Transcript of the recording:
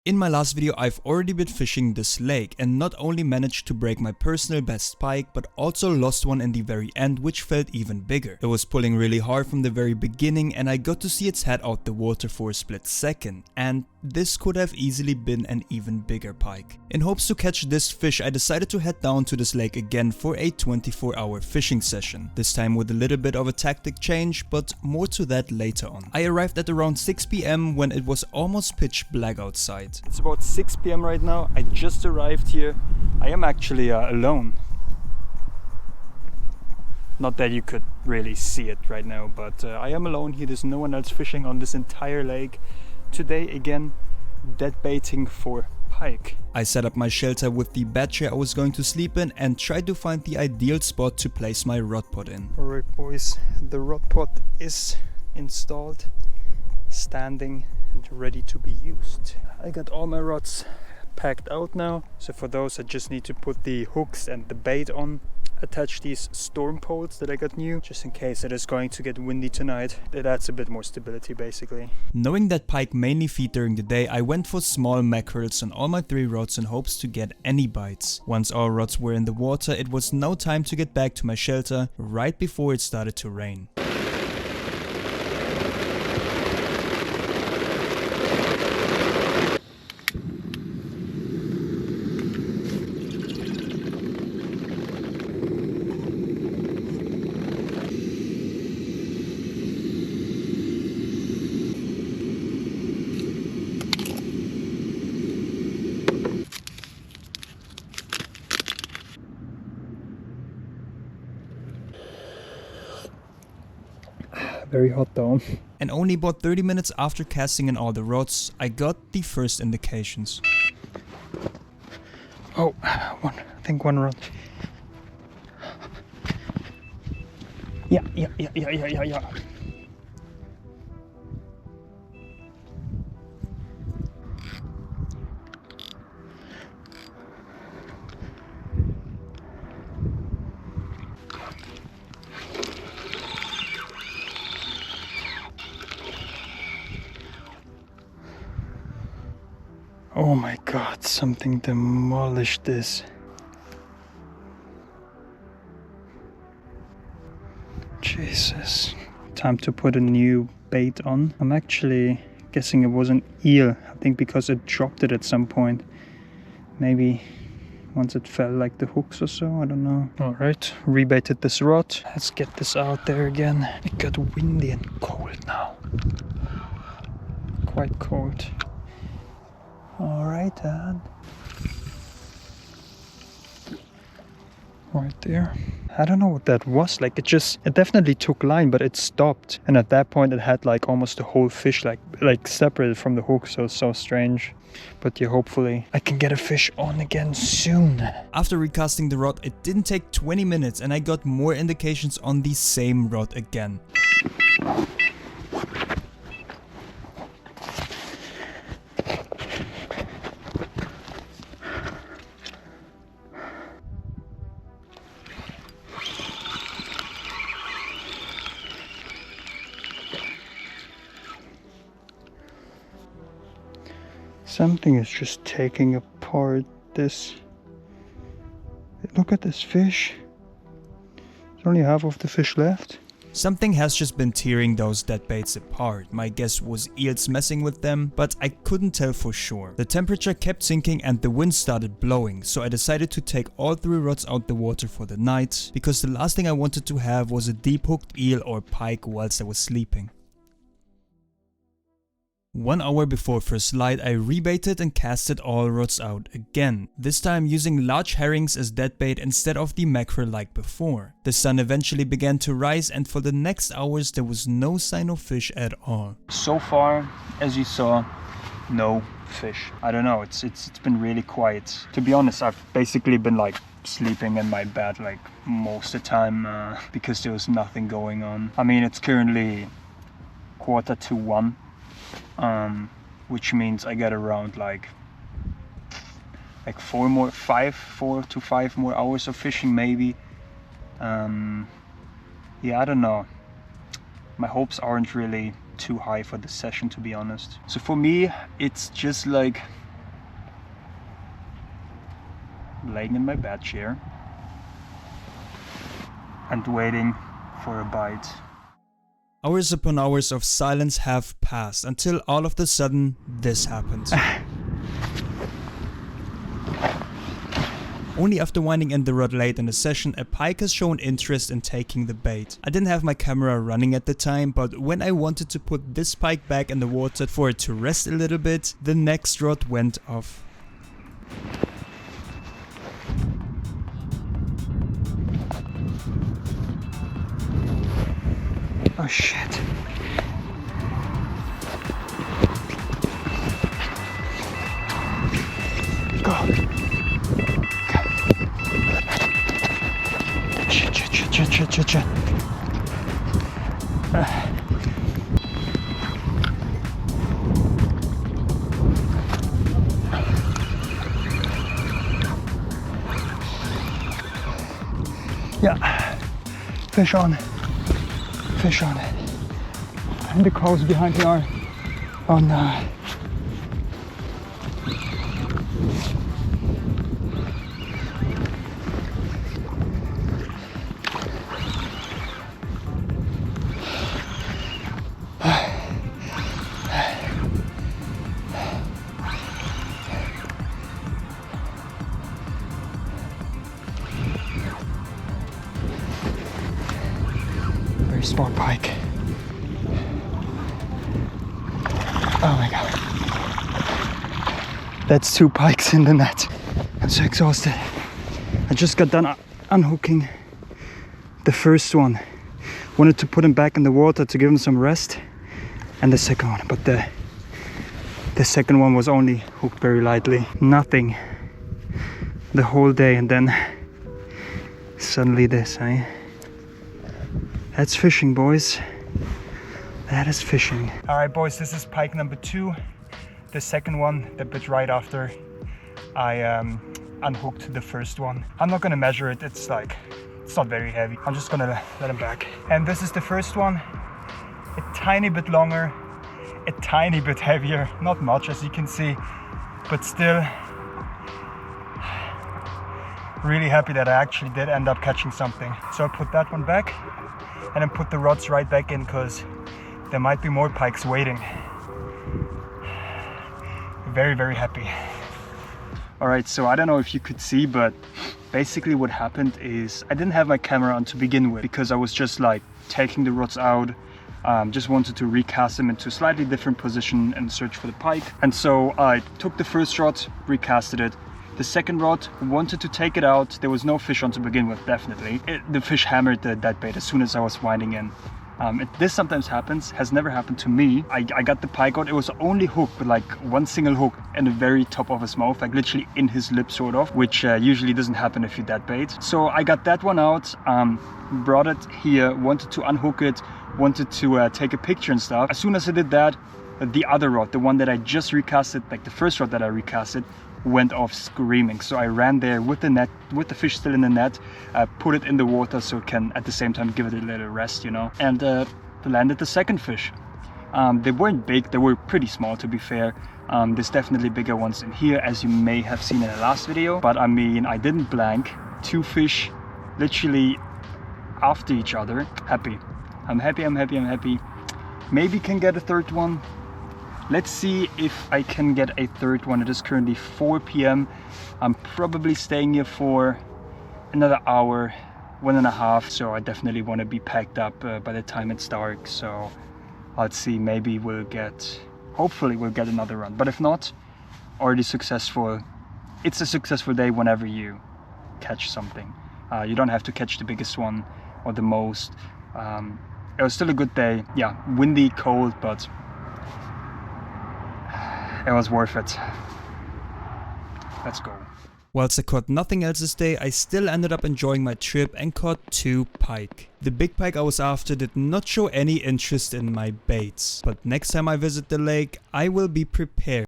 In my last video I've already been fishing this lake and not only managed to break my personal best pike but also lost one in the very end, which felt even bigger. It was pulling really hard from the very beginning and I got to see its head out the water for a split second, and this could have easily been an even bigger pike. In hopes to catch this fish, I decided to head down to this lake again for a 24-hour fishing session, this time with a little bit of a tactic change, but more to that later on. I arrived at around 6 PM when it was almost pitch black outside. It's about 6 PM right now. I just arrived here. I am actually alone. Not that you could really see it right now, but I am alone here. There's no one else fishing on this entire lake. Today again, dead baiting for pike. I set up my shelter with the bed chair I was going to sleep in and tried to find the ideal spot to place my rod pod in. Alright boys, the rod pod is installed, standing and ready to be used. I got all my rods packed out now, so for those I just need to put the hooks and the bait on, attach these storm poles that I got new, just in case it is going to get windy tonight. It adds a bit more stability basically. Knowing that pike mainly feed during the day, I went for small mackerels on all my 3 rods in hopes to get any bites. Once all rods were in the water, it was now time to get back to my shelter right before it started to rain. Very hot though. And only about 30 minutes after casting in all the rods, I got the first indications. Oh, I think one rod. Yeah. Oh my god, something demolished this. Jesus. Time to put a new bait on. I'm actually guessing it was an eel. I think because it dropped it at some point. Maybe once it fell like the hooks or so, I don't know. Alright, rebaited this rod. Let's get this out there again. It got windy and cold now. Quite cold. Alright, Dad. Right there. I don't know what that was. Like it definitely took line, but it stopped. And at that point it had like almost the whole fish like separated from the hook, so it's so strange. But yeah, hopefully I can get a fish on again soon. After recasting the rod, it didn't take 20 minutes and I got more indications on the same rod again. Something is just taking apart this. Look at this fish. There's only half of the fish left. Something has just been tearing those dead baits apart. My guess was eels messing with them, but I couldn't tell for sure. The temperature kept sinking and the wind started blowing, so I decided to take all 3 rods out the water for the night, because the last thing I wanted to have was a deep hooked eel or pike whilst I was sleeping. 1 hour before first light, I rebaited and casted all rods out again, this time using large herrings as dead bait instead of the mackerel like before. The sun eventually began to rise and for the next hours there was no sign of fish at all. So far, as you saw, no fish. I don't know, it's been really quiet. To be honest, I've basically been like sleeping in my bed like most of the time because there was nothing going on. I mean, it's currently 1:45. Which means I got around like 4 to 5 more hours of fishing maybe. Yeah, I don't know. My hopes aren't really too high for this session, to be honest. So for me, it's just like laying in my bed chair and waiting for a bite. Hours upon hours of silence have passed until all of a sudden this happened. Only after winding in the rod late in the session, a pike has shown interest in taking the bait. I didn't have my camera running at the time, but when I wanted to put this pike back in the water for it to rest a little bit, the next rod went off. Oh shit. Go. Shit. Yeah, fish on. And the crows behind me are on very small pike. Oh my god. That's 2 pikes in the net. I'm so exhausted. I just got done unhooking the first one. Wanted to put him back in the water to give him some rest. And the second one. But the second one was only hooked very lightly. Nothing the whole day, and then suddenly this, eh? That's fishing, boys. That is fishing. All right, boys, this is pike number 2. The second one, the bit right after I unhooked the first one. I'm not gonna measure it. It's not very heavy. I'm just gonna let him back. And this is the first one. A tiny bit longer, a tiny bit heavier. Not much, as you can see, but still really happy that I actually did end up catching something. So I put that one back and then put the rods right back in, because there might be more pikes waiting. Very, very happy. All right, so I don't know if you could see, but basically what happened is I didn't have my camera on to begin with, because I was just like taking the rods out. Just wanted to recast them into a slightly different position and search for the pike. And so I took the first rod, recasted it. The second rod, wanted to take it out. There was no fish on to begin with, definitely. The fish hammered the dead bait as soon as I was winding in. This sometimes happens, has never happened to me. I got the pike out. It was only hooked with like one single hook in the very top of his mouth, like literally in his lip sort of, which usually doesn't happen if you dead bait. So I got that one out, brought it here, wanted to unhook it, wanted to take a picture and stuff. As soon as I did that, the other rod, the one that I just recasted, like the first rod that I recasted, went off screaming. So I ran there with the net, with the fish still in the net, put it in the water so it can at the same time give it a little rest, you know, and landed the second fish. They weren't big, they were pretty small, to be fair. There's definitely bigger ones in here, as you may have seen in the last video, but I mean, I didn't blank. 2 fish literally after each other. Happy. I'm happy. Maybe can get a third one. Let's see if I can get a third one. It is currently 4 p.m. I'm probably staying here for another hour, 1.5. So I definitely want to be packed up by the time it's dark. So let's see, maybe hopefully we'll get another run. But if not, already successful. It's a successful day whenever you catch something. You don't have to catch the biggest one or the most. It was still a good day. Yeah, windy, cold, but it was worth it. Let's go. Whilst I caught nothing else this day, I still ended up enjoying my trip and caught 2 pike. The big pike I was after did not show any interest in my baits, but next time I visit the lake, I will be prepared.